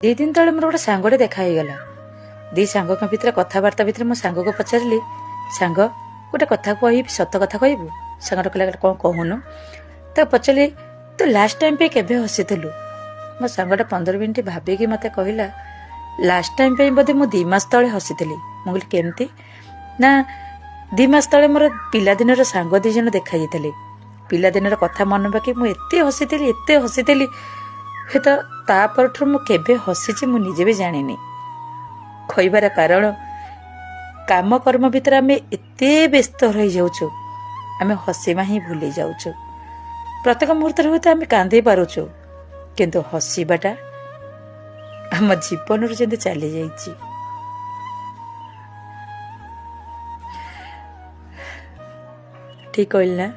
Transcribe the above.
दिन तले मोर गोटे सांगटे देखा गला दी सांग भितर कथबार्ता भितर मो सांग को पचारि सांग गोटे कथा कह सत कथा कहबू सांग कहला कौन कहूनु तो पचारि तू लास्ट टाइम पे केबे हसीलु मो सांगटा 15 मिनिट भाविकी मत कहला लास्ट टाइम पे बोधे मु 2 मास तले हसी मुझे केमती ना 2 मास तले मोर पिलादिन सांग 2 जन देखा जाते पिलादिन कथा मन बाकी मुझे हसी हे तो तापर मु केबे हसीची मु निजे भी जानिनी कहबार कारण काम कर्म भितर आम एते व्यस्त रही जाऊँ आम हसीमा ही भूली जाऊँ प्रत्येक मुहूर्त हुए आम कांदी पारुचु किंतु हसीबाटा आम जीवन जमी चली जाइए। ठीक कहली ना।